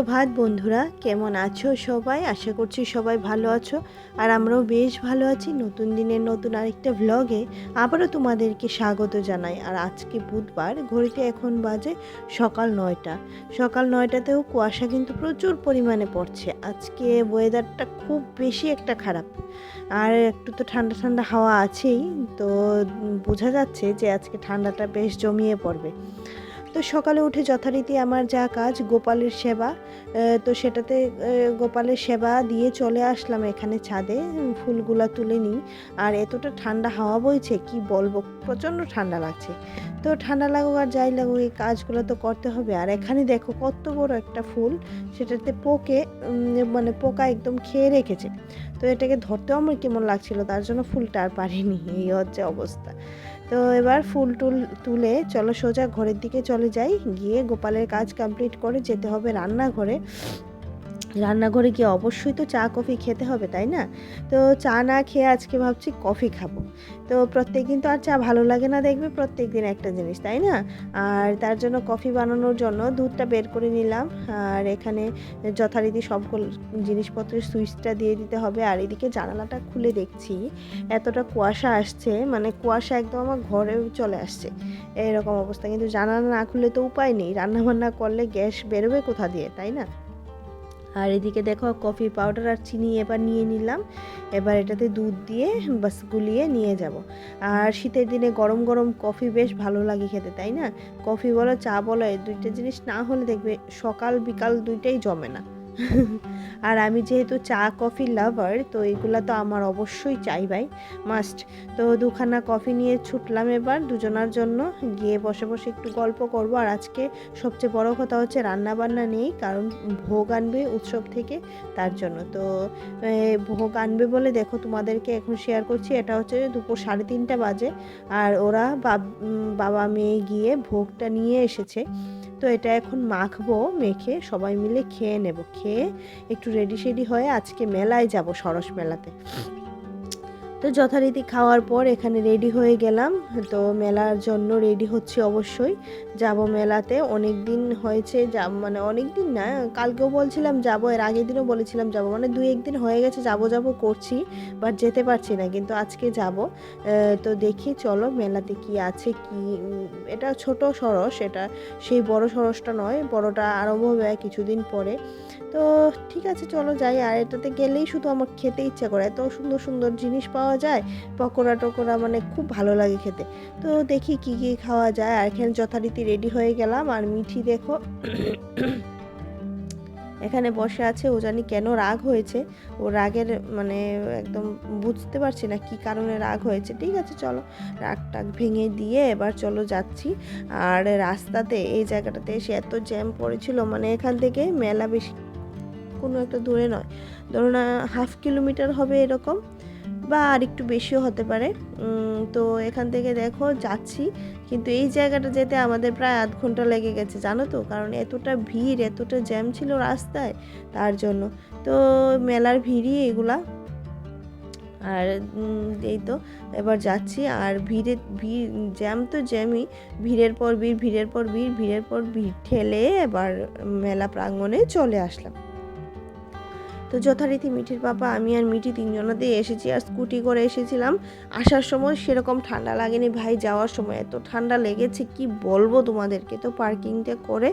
সুপ্রভাত বন্ধুরা, কেমন আছো সবাই? আশা করছি সবাই ভালো আছো। আর আমরাও বেশ ভালো আছি। নতুন দিনের নতুন আরেকটা ভ্লগে আবারও তোমাদেরকে স্বাগত জানাই। আর আজকে বুধবার, ঘড়িতে এখন বাজে সকাল 9টা। সকাল 9টাতেও কুয়াশা কিন্তু প্রচুর পরিমাণে পড়ছে। আজকে ওয়েদারটা খুব বেশি একটা খারাপ, আর একটু তো ঠান্ডা ঠান্ডা হাওয়া আছেই। তো বোঝা যাচ্ছে যে আজকে ঠান্ডাটা বেশ জমিয়ে পড়বে। তো সকালে উঠে যথারীতি আমার যা কাজ গোপালের সেবা, তো সেটাতে গোপালের সেবা দিয়ে চলে আসলাম এখানে ছাদে। ফুলগুলা তুলে নিই। আর এতটা ঠান্ডা হাওয়া বইছে কি বলবো, প্রচণ্ড ঠান্ডা লাগছে। তো ঠান্ডা লাগুক আর যাই লাগুক, এই কাজগুলো তো করতে হবে। আর এখানে দেখো কত বড় একটা ফুল, সেটাতে মানে পোকা একদম খেয়ে রেখেছে। তো এটাকে ধরতেও আমার কেমন লাগছিল, তার জন্য ফুলটা আর পারিনি। এই হচ্ছে অবস্থা। তো এবার ফুল টুল তুলে চলো সোজা ঘরের দিকে চলে যাই। গিয়ে গোপালের কাজ কমপ্লিট করে যেতে হবে রান্নাঘরে। রান্নাঘরে গিয়ে অবশ্যই তো চা কফি খেতে হবে, তাই না? তো চা না খেয়ে আজকে ভাবছি কফি খাবো। তো প্রত্যেক দিন তো আর চা ভালো লাগে না, দেখবে প্রত্যেক দিন একটা জিনিস, তাই না? আর তার জন্য কফি বানানোর জন্য দুধটা বের করে নিলাম। আর এখানে যথারীতি সব জিনিসপত্রের সুইচটা দিয়ে দিতে হবে। আর এদিকে জানালাটা খুলে দেখছি এতটা কুয়াশা আসছে, মানে কুয়াশা একদম আমার ঘরে চলে আসছে এরকম অবস্থা। কিন্তু জানালা না খুললে তো উপায় নেই, রান্নাবান্না করলে গ্যাস বেরোবে কোথা দিয়ে, তাই না? আর এদিকে দেখো কফি পাউডার আর চিনি এবার নিয়ে নিলাম। এবার এটাতে দুধ দিয়ে বাস গুলিয়ে নিয়ে যাব। আর শীতের দিনে গরম গরম কফি বেশ ভালো লাগে খেতে, তাই না? কফি বলো চা বলো, এই দুইটা জিনিস না হলে দেখবে সকাল বিকাল দুইটাই জমে না। আর আমি যেহেতু চা কফি লাভার, তো এগুলা তো আমার অবশ্যই চাই ভাই, মাস্ট। তো দুখানা কফি নিয়ে ছুটলাম এবার দুজনার জন্য। গিয়ে বসে বসে একটু গল্প করব। আর আজকে সবচেয়ে বড় কথা হচ্ছে রান্না বান্না নেই, কারণ ভোগ আনবে উৎসব থেকে, তার জন্য। তো ভোগ আনবে বলে দেখো তোমাদেরকে এখন শেয়ার করছি। এটা হচ্ছে দুপুর 3:30 বাজে। আর ওরা বাবা মেয়ে গিয়ে ভোগটা নিয়ে এসেছে। তো এটা এখন মাখবো, মেখে সবাই মিলে খেয়ে নেব। খেয়ে একটু রেডি সেডি হয়ে আজকে মেলায় যাব, সরস মেলাতে। তো যথারীতি খাওয়ার পর এখানে রেডি হয়ে গেলাম। তো মেলার জন্য রেডি হচ্ছে, অবশ্যই যাব মেলাতে। অনেক দিন হয়েছে মানে অনেক দিন না, কালকেও বলছিলাম যাব, এর আগের দিনও বলেছিলাম যাব, মানে 2-1 দিন হয়ে গেছে যাব করছি, বাট যেতে পারছি না। কিন্তু আজকে যাব। তো দেখি চলো মেলাতে কি আছে কি। এটা ছোট সরস, এটা সেই বড় সরসটা নয়, বড়টা আরম্ভ হবে কিছুদিন পরে। তো ঠিক আছে চলো যাই। আর এটাতে গেলেই শুধু আমার খেতে ইচ্ছা করে, এত সুন্দর সুন্দর জিনিস পাওয়া যায়, পকোড়া টকোড়া, মানে খুব ভালো লাগে খেতে। তো দেখি কি কি খাওয়া যায়। আর এখানে যথারীতি রেডি হয়ে গেলাম। আর মিঠি দেখো এখানে বসে আছে। ও জানি কেন রাগ হয়েছে, ও রাগের মানে একদম বুঝতে পারছি না কি কারণে রাগ হয়েছে। ঠিক আছে চলো, রাগ টাগ ভেঙে দিয়ে এবার চলো যাচ্ছি। আর রাস্তাতে এই জায়গাটাতে এসে এত জ্যাম পড়েছিল, মানে এখান থেকে মেলা বেশি কোনো একটা দূরে নয়, ধরো না 1/2 কিলোমিটার হবে এরকম, বা আর একটু বেশিও হতে পারে। তো এখান থেকে দেখো যাচ্ছি, কিন্তু এই জায়গাটা যেতে আমাদের প্রায় আধ ঘন্টা লেগে গেছে, জানো তো, কারণ এতটা ভিড় এতটা জ্যাম ছিল রাস্তায়, তার জন্য। তো মেলার ভিড়ই এগুলা। আর এই তো এবার যাচ্ছি। আর ভিড় জ্যাম তো জ্যামই, ভিড়ের পর ভিড়, ভিড়ের পর ভিড়, ভিড়ের পর ভিড় ঠেলে এবার মেলা প্রাঙ্গণে চলে আসলাম। তো যথারীতি মিঠির পাপা, আমি আর মিঠি তিনজনাতেই এসেছি। আর স্কুটি করে এসেছিলাম। আসার সময় সেরকম ঠান্ডা লাগেনি ভাই, যাওয়ার সময় এত ঠান্ডা লেগেছে কি বলবো তোমাদেরকে। তো পার্কিংটা করে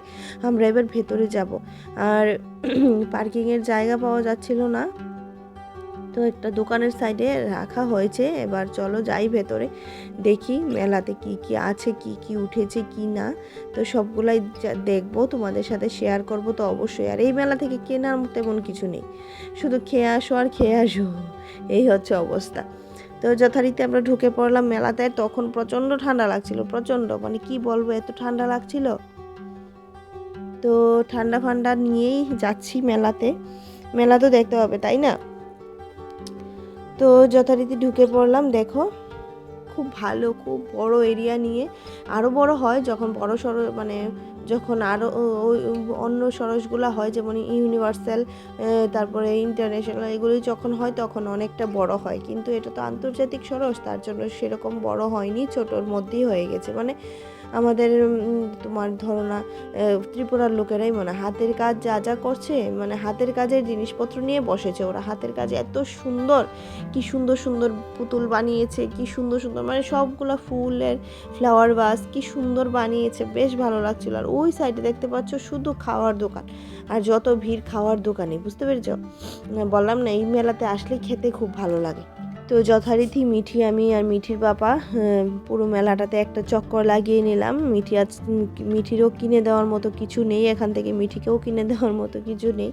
আমরা এবার ভেতরে যাব। আর পার্কিংয়ের জায়গা পাওয়া যাচ্ছিল না, তো একটা দোকানের সাইডে রাখা হয়েছে। এবার চলো যাই ভেতরে, দেখি মেলাতে কি কি আছে, কি কি উঠেছে কি না। তো সবগুলাই দেখবো, তোমাদের সাথে শেয়ার করব তো অবশ্যই। আর এই মেলা থেকে কেনার তেমন কিছু নেই, শুধু খেয়ে আসো আর খেয়ে আসো, এই হচ্ছে অবস্থা। তো যথারীতি আমরা ঢুকে পড়লাম মেলাতে। তখন প্রচণ্ড ঠান্ডা লাগছিল, প্রচণ্ড, মানে কি বলবো, এত ঠান্ডা লাগছিল। তো ঠান্ডা ফান্ডা নিয়েই যাচ্ছি মেলাতে, মেলা তো দেখতে হবে, তাই না? তো যথারীতি ঢুকে পড়লাম। দেখো খুব ভালো, খুব বড় এরিয়া নিয়ে, আরও বড় হয় যখন বড় সড়ো, মানে যখন আরও অন্য সরসগুলো হয়, যেমন ইউনিভার্সাল, তারপরে ইন্টারন্যাশনাল, এগুলি যখন হয় তখন অনেকটা বড় হয়। কিন্তু এটা তো আন্তর্জাতিক সরস, তার জন্য সেরকম বড় হয়নি, ছোটোর মধ্যেই হয়ে গেছে। মানে আমাদের তোমার ধরো না ত্রিপুরার লোকেরাই মনে হাতের কাজ যা যা করছে, মানে হাতের কাজের জিনিসপত্র নিয়ে বসেছে ওরা। হাতের কাজ এত সুন্দর, কি সুন্দর সুন্দর পুতুল বানিয়েছে, কি সুন্দর সুন্দর, মানে সবগুলা ফুলের ফ্লাওয়ার ভাস কি সুন্দর বানিয়েছে, বেশ ভালো লাগছিল। আর ওই সাইডে দেখতে পাচ্ছ শুধু খাওয়ার দোকান, আর যত ভিড় খাওয়ার দোকানে, বুঝতে পেরেছ? বললাম না এই মেলাতে আসলে খেতে খুব ভালো লাগে। তো যথারীতি মিঠি আমি আর মিঠির বাবা পুরো মেলাটাতে একটা চক্কর লাগিয়ে নিলাম। মিঠিরও কিনে দেওয়ার মতো কিছু নেই এখান থেকে, মিঠিকেও কিনে দেওয়ার মতো কিছু নেই।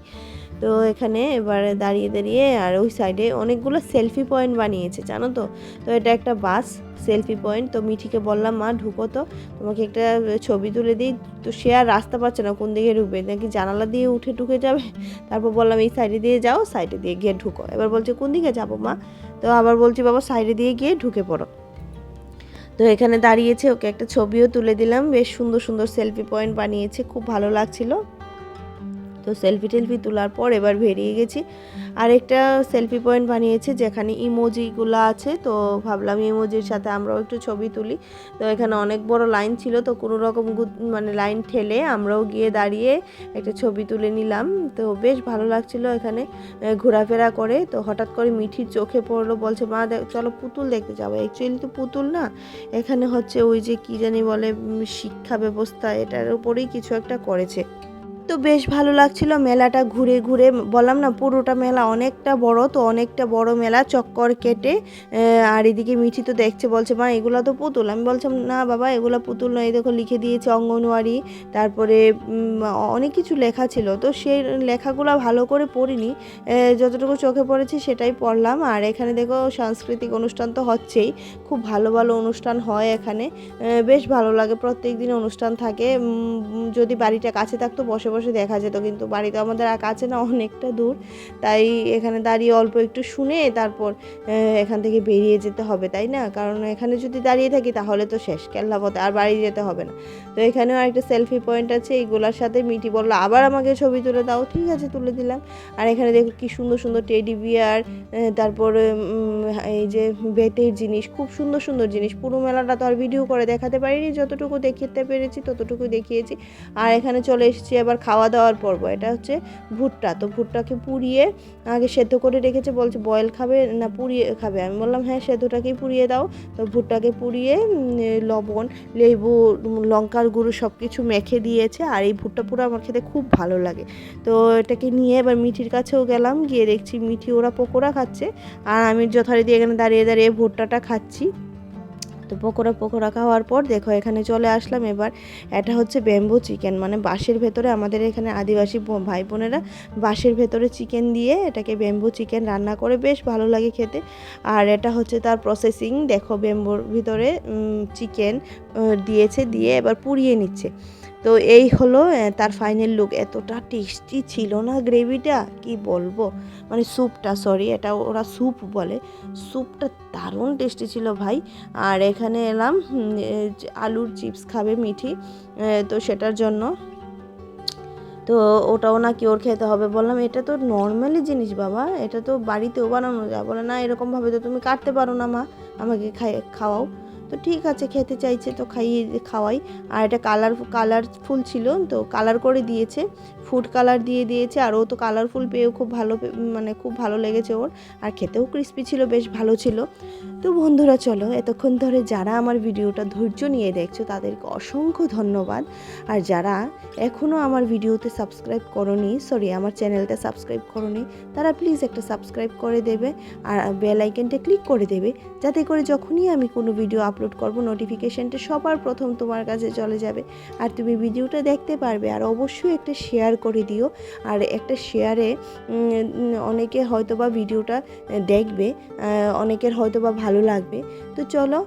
তো এখানে এবারে দাঁড়িয়ে দাঁড়িয়ে, আর ওই সাইডে অনেকগুলো সেলফি পয়েন্ট বানিয়েছে জানো তো। তো এটা একটা বাস সেলফি পয়েন্ট। তো মিঠিকে বললাম মা ঢুকো তো, তোমাকে একটা ছবি তুলে দিই। তো সে আর রাস্তা পাচ্ছে না কোন দিকে ঢুকবে, নাকি জানালা দিয়ে উঠে ঢুকে যাবে। তারপর বললাম এই সাইডে দিয়ে যাও, সাইডে দিয়ে গিয়ে ঢুকো। এবার বলছে কোন দিকে যাবো মা? তো আবার বলছি বাবা সাইডে দিয়ে গিয়ে ঢুকে পড়ো। তো এখানে দাঁড়িয়েছে, ওকে একটা ছবিও তুলে দিলাম। বেশ সুন্দর সুন্দর সেলফি পয়েন্ট বানিয়েছে, খুব ভালো লাগছিল। তো সেলফি টেলফি তোলার পর এবার বেরিয়ে গেছি। আরেকটা সেলফি পয়েন্ট বানিয়েছে যেখানে ইমোজিগুলো আছে, তো ভাবলাম ইমোজির সাথে আমরাও একটু ছবি তুলি। তো এখানে অনেক বড় লাইন ছিল, তো কোনো রকম মানে লাইন ঠেলে আমরাও গিয়ে দাঁড়িয়ে একটা ছবি তুলে নিলাম। তো বেশ ভালো লাগছিল এখানে ঘোরাফেরা করে। তো হঠাৎ করে মিঠির চোখে পড়লো, বলছে মা চলো পুতুল দেখতে যাবো। অ্যাকচুয়ালি তো পুতুল না, এখানে হচ্ছে ওই যে কী জানি বলে শিক্ষা ব্যবস্থা, এটার উপরেই কিছু একটা করেছে। তো বেশ ভালো লাগছিল মেলাটা ঘুরে ঘুরে। বললাম না পুরোটা মেলা অনেকটা বড়, তো অনেকটা বড় মেলা চক্কর কেটে। আর এদিকে মিঠি তো দেখছে, বলছে মা এগুলো তো পুতুল। আমি বলছিলাম না বাবা এগুলো পুতুল নয়, দেখো লিখে দিয়েছে অঙ্গনওয়াড়ি, তারপরে অনেক কিছু লেখা ছিল। তো সেই লেখাগুলো ভালো করে পড়িনি, যতটুকু চোখে পড়েছে সেটাই পড়লাম। আর এখানে দেখো সাংস্কৃতিক অনুষ্ঠান তো হচ্ছেই, খুব ভালো ভালো অনুষ্ঠান হয় এখানে, বেশ ভালো লাগে। প্রত্যেক দিন অনুষ্ঠান থাকে। যদি বাড়িটা কাছে থাকতো বসে বসে দেখা যেত, কিন্তু বাড়িতে আমাদের আর কাছে না, অনেকটা দূর। তাই এখানে দাঁড়িয়ে অল্প একটু শুনে তারপর এখান থেকে বেরিয়ে যেতে হবে, তাই না? কারণ এখানে যদি দাঁড়িয়ে থাকি তাহলে তো শেষ কেল্লাপথে, আর বাড়ি যেতে হবে না। তো এখানেও একটা সেলফি পয়েন্ট আছে, এইগুলোর সাথে মিটি বললো আবার আমাকে ছবি তুলে দাও। ঠিক আছে তুলে দিলাম। আর এখানে দেখো কি সুন্দর সুন্দর টেডি বিয়ার, তারপর এই যে বেতের জিনিস, খুব সুন্দর সুন্দর জিনিস। পুরো মেলাটা তো আর ভিডিও করে দেখাতে পারিনি, যতটুকু দেখাতে পেরেছি ততটুকু দেখিয়েছি। আর এখানে চলে এসেছি আবার খাওয়া দাওয়ার পর্ব। এটা হচ্ছে ভুট্টা। তো ভুট্টাকে পুড়িয়ে আগে সেদ্ধ করে রেখেছে, বলছে বয়েল খাবে না পুড়িয়ে খাবে। আমি বললাম হ্যাঁ সেদ্ধটাকেই পুড়িয়ে দাও। তো ভুট্টাকে পুড়িয়ে লবণ, লেবু, লঙ্কার গুঁড়ো সব কিছু মেখে দিয়েছে। আর এই ভুট্টা পুরো আমার খেতে খুব ভালো লাগে। তো এটাকে নিয়ে এবার মিঠির কাছেও গেলাম, গিয়ে দেখছি মিঠি ওরা পকোড়া খাচ্ছে, আর আমি যথারীতি এখানে দাঁড়িয়ে দাঁড়িয়ে ভুট্টাটা খাচ্ছি। তো পকোড়া খাওয়ার পর দেখো এখানে চলে আসলাম। এবার এটা হচ্ছে ব্যাম্বু চিকেন, মানে বাঁশের ভেতরে, আমাদের এখানে আদিবাসী ভাই বোনেরা বাঁশের ভেতরে চিকেন দিয়ে এটাকে ব্যাম্বু চিকেন রান্না করে, বেশ ভালো লাগে খেতে। আর এটা হচ্ছে তার প্রসেসিং, দেখো ব্যাম্বুর ভিতরে চিকেন দিয়েছে, দিয়ে এবার পুড়িয়ে নিচ্ছে। তো এই হলো তার ফাইনাল লুক। এতটা টেস্টি ছিল না গ্রেভিটা, কি বলবো, মানে স্যুপটা, সরি এটা ওরা স্যুপ বলে, স্যুপটা দারুণ টেস্টি ছিল ভাই। আর এখানে এলাম আলুর চিপস খাবে মিঠি, তো সেটার জন্য। তো ওটাও নাকি ওর খেতে হবে। বললাম এটা তো নর্মালি জিনিস বাবা, এটা তো বাড়িতেও বানানো যায়। বলে না এরকমভাবে তো তুমি কাটতে পারো না মা, আমাকে খাওয়াও। তো ঠিক আছে খেতে চাইছে তো খাওয়াই। আর এটা কালারফুল ছিল, তো কালার করে দিয়েছে, ফুড কালার দিয়ে দিয়েছে। আর ও তো কালারফুল পেয়েও খুব ভালো, মানে খুব ভালো লেগেছে ওর। আর খেতেও ক্রিস্পি ছিল, বেশ ভালো ছিল। তো বন্ধুরা চলো, এতক্ষণ ধরে যারা আমার ভিডিওটা ধৈর্য নিয়ে দেখছো তাদেরকে অসংখ্য ধন্যবাদ। আর যারা এখনও আমার ভিডিওতে সাবস্ক্রাইব করোনি, সরি আমার চ্যানেলটা সাবস্ক্রাইব করোনি, তারা প্লিজ একটা সাবস্ক্রাইব করে দেবে আর বেল আইকনটা ক্লিক করে দেবে, যাতে করে যখনই আমি কোনো ভিডিও আপলোড করব নোটিফিকেশানটা সবার প্রথম তোমার কাছে চলে যাবে, আর তুমি ভিডিওটা দেখতে পারবে। আর অবশ্যই একটা শেয়ার করে দিও, আর একটা শেয়ারে অনেকে হয়তোবা ভিডিওটা দেখবে, অনেকের হয়তোবা ভালো লাগবে। তো চলো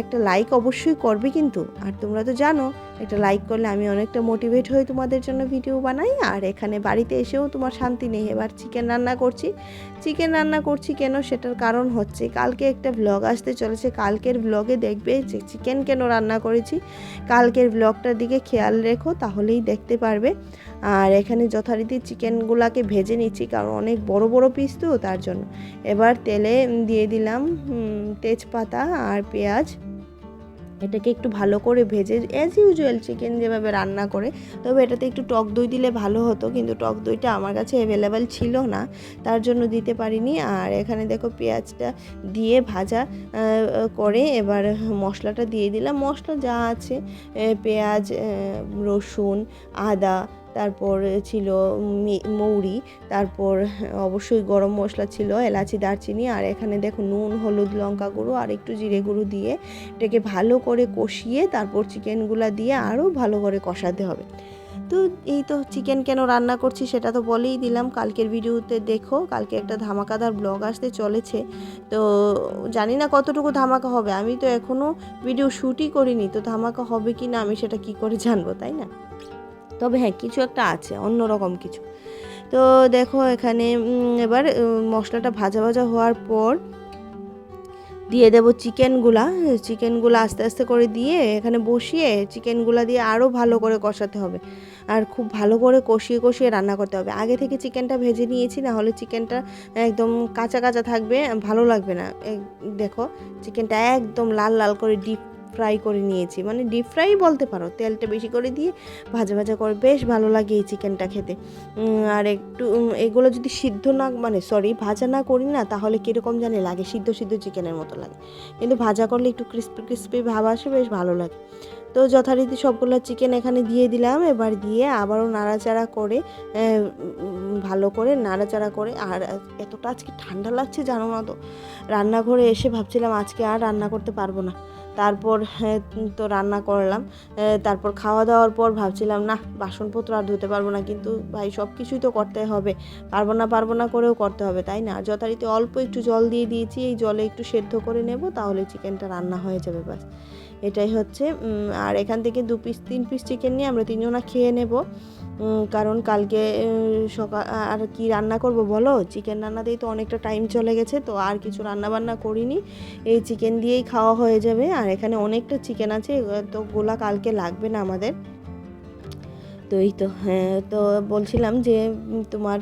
একটা লাইক অবশ্যই করবে কিন্তু। আর তোমরা তো জানো একটা লাইক করলে আমি অনেকটা মোটিভেট হয়ে তোমাদের জন্য ভিডিও বানাই। আর এখানে বাড়িতে এসেও তোমার শান্তি নেই। এবার চিকেন রান্না করছি কেন, সেটার কারণ হচ্ছে কালকে একটা ব্লগ আসতে চলেছে। কালকের ব্লগে দেখবে যে চিকেন কেন রান্না করেছি। কালকের ব্লগটার দিকে খেয়াল রেখো, তাহলেই দেখতে পারবে। আর এখানে যথারীতি চিকেনগুলোকে ভেজে নিচ্ছি, কারণ অনেক বড় বড় পিস তো তার জন্য। এবার তেলে দিয়ে দিলাম তেজপাতা আর পেঁয়াজ, এটাকে একটু ভালো করে ভেজে অ্যাজ ইউজুয়াল চিকেন যেভাবে রান্না করে, তবে এটাতে একটু টক দই দিলে ভালো হতো, কিন্তু টক দইটা আমার কাছে অ্যাভেলেবেল ছিল না, তার জন্য দিতে পারিনি। আর এখানে দেখো পেঁয়াজটা দিয়ে ভাজা করে এবার মশলাটা দিয়ে দিলাম। মশলা যা আছে পেঁয়াজ, রসুন, আদা, তারপর ছিল মৌরি, তারপর অবশ্যই গরম মশলা ছিল, এলাচি, দারচিনি, আর এখানে দেখো নুন, হলুদ, লঙ্কা গুঁড়ো আর একটু জিরে গুঁড়ো দিয়ে এটাকে ভালো করে কষিয়ে তারপর চিকেনগুলো দিয়ে আরও ভালো করে কষাতে হবে। তো এই তো চিকেন কেন রান্না করছি সেটা তো বলেই দিলাম, কালকের ভিডিওতে দেখো, কালকে একটা ধামাকাদার ব্লগ আসতে চলেছে। তো জানি না কতটুকু ধামাকা হবে, আমি তো এখনও ভিডিও শ্যুটই করিনি, তো ধামাকা হবে কি না আমি সেটা কি করে জানবো, তাই না? তবে হ্যাঁ, কিছু একটা আছে, অন্যরকম কিছু। তো দেখো এখানে এবার মশলাটা ভাজা ভাজা হওয়ার পর দিয়ে দেব চিকেনগুলা আস্তে আস্তে করে দিয়ে এখানে বসিয়ে চিকেনগুলা দিয়ে আরও ভালো করে কষাতে হবে, আর খুব ভালো করে কষিয়ে কষিয়ে রান্না করতে হবে। আগে থেকে চিকেনটা ভেজে নিয়েছি, না হলে চিকেনটা একদম কাঁচা কাঁচা থাকবে, ভালো লাগবে না। দেখো চিকেনটা একদম লাল লাল করে ডিপ ফ্রাই করে নিয়েছি, মানে ডিপ ফ্রাই বলতে পারো, তেলটা বেশি করে দিয়ে ভাজা ভাজা করে বেশ ভালো লাগে এই চিকেনটা খেতে। আর একটু এগুলো যদি সিদ্ধ না, মানে সরি ভাজা না করি না, তাহলে কীরকম জানি লাগে, সিদ্ধ সিদ্ধ চিকেনের মতো লাগে, কিন্তু ভাজা করলে একটু ক্রিস্পি ক্রিস্পি ভাব আসে, বেশ ভালো লাগে। তো যথারীতি সবগুলো চিকেন এখানে দিয়ে দিলাম, এবার দিয়ে আবারও নাড়াচাড়া করে ভালো করে নাড়াচাড়া করে। আর এতটা আজকে ঠান্ডা লাগছে জানো না, তো রান্নাঘরে এসে ভাবছিলাম আজকে আর রান্না করতে পারবো না, তারপর তো রান্না করলাম। তারপর খাওয়া দাওয়ার পর ভাবছিলাম না, বাসনপত্র আর ধুতে পারবো না, কিন্তু ভাই সব কিছুই তো করতে হবে, পারবো না করেও করতে হবে, তাই না? যথারীতি অল্প একটু জল দিয়ে দিয়েছি, এই জলে একটু সেদ্ধ করে নেব, তাহলে চিকেনটা রান্না হয়ে যাবে, বাস এটাই হচ্ছে। আর এখান থেকে 3 পিস চিকেন নিয়ে আমরা 3 জনা খেয়ে নেব, কারণ কালকে সকাল আর কি রান্না করব বলো, চিকেন রান্নাতেই তো অনেকটা টাইম চলে গেছে, তো আর কিছু রান্না বান্না করিনি, এই চিকেন দিয়েই খাওয়া হয়ে যাবে। আর এখানে অনেকটা চিকেন আছে, তো গোলা কালকে লাগবে না আমাদের। তো এই তো হ্যাঁ, তো বলছিলাম যে তোমার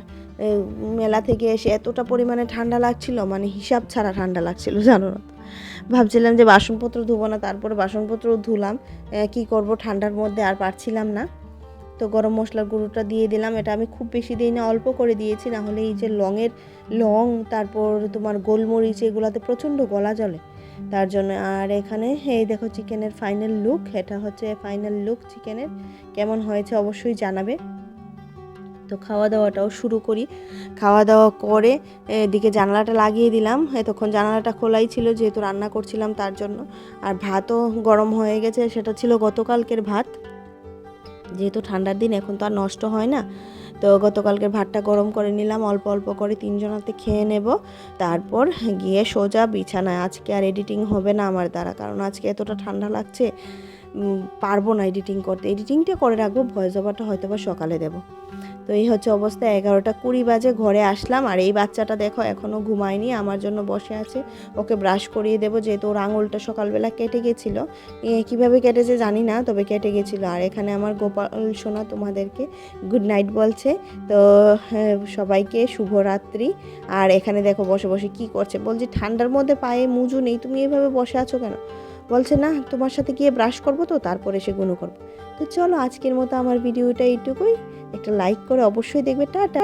মেলা থেকে এসে এতটা পরিমাণে ঠান্ডা লাগছিল, মানে হিসাব ছাড়া ঠান্ডা লাগছিল জানো না। ভাবছিলাম যে বাসনপত্র ধুবো না, তারপরে বাসনপত্র ধুলাম, কি করব ঠান্ডার মধ্যে আর পারছিলাম না। তো গরম মশলার গুঁড়োটা দিয়ে দিলাম, এটা আমি খুব বেশি দিই না, অল্প করে দিয়েছি, না হলে এই যে লং তারপর তোমার গোলমরিচ এগুলাতে প্রচণ্ড গলা জ্বলে, তার জন্য। আর এখানে এই দেখো চিকেনের ফাইনাল লুক, এটা হচ্ছে ফাইনাল লুক চিকেনের, কেমন হয়েছে অবশ্যই জানাবে। তো খাওয়া দাওয়াটাও শুরু করি। খাওয়া দাওয়া করে এদিকে জানালাটা লাগিয়ে দিলাম, এতক্ষণ জানালাটা খোলাই ছিল যেহেতু রান্না করছিলাম তার জন্য। আর ভাতও গরম হয়ে গেছে, সেটা ছিল গতকালকের ভাত, যেহেতু ঠান্ডার দিন এখন তো আর নষ্ট হয় না, তো গতকালকের ভাতটা গরম করে নিলাম, অল্প অল্প করে 3 জনাতে খেয়ে নেব, তারপর গিয়ে সোজা বিছানায়। আজকে আর এডিটিং হবে না আমার দ্বারা, কারণ আজকে এতটা ঠান্ডা লাগছে, পারবো না এডিটিং করতে। এডিটিংটা করে রাখবো, ভয়েস ওভারটা হয়তো বা সকালে দেবো। তো এই হচ্ছে অবস্থা, 11:20 বাজে ঘরে আসলাম। আর এই বাচ্চাটা দেখো এখনও ঘুমায়নি, আমার জন্য বসে আছে, ওকে ব্রাশ করিয়ে দেবো, যেহেতু ওর আঙুলটা সকালবেলা কেটে গেছিলো, কীভাবে কেটেছে জানি না, তবে কেটে গেছিলো। আর এখানে আমার গোপাল সোনা তোমাদেরকে গুড নাইট বলছে। তো সবাইকে শুভরাত্রি। আর এখানে দেখো বসে বসে কি করছে, বলছি ঠান্ডার মধ্যে পায়ে মুজু নেই, তুমি এভাবে বসে আছো কেন? বলছে না, তোমার সাথে গিয়ে ব্রাশ করবো, তো তারপরে সে গুনো করবো। তো চলো আজকের মতো আমার ভিডিওটা এইটুকুই, একটা লাইক করে অবশ্যই দেখবে, টাটা।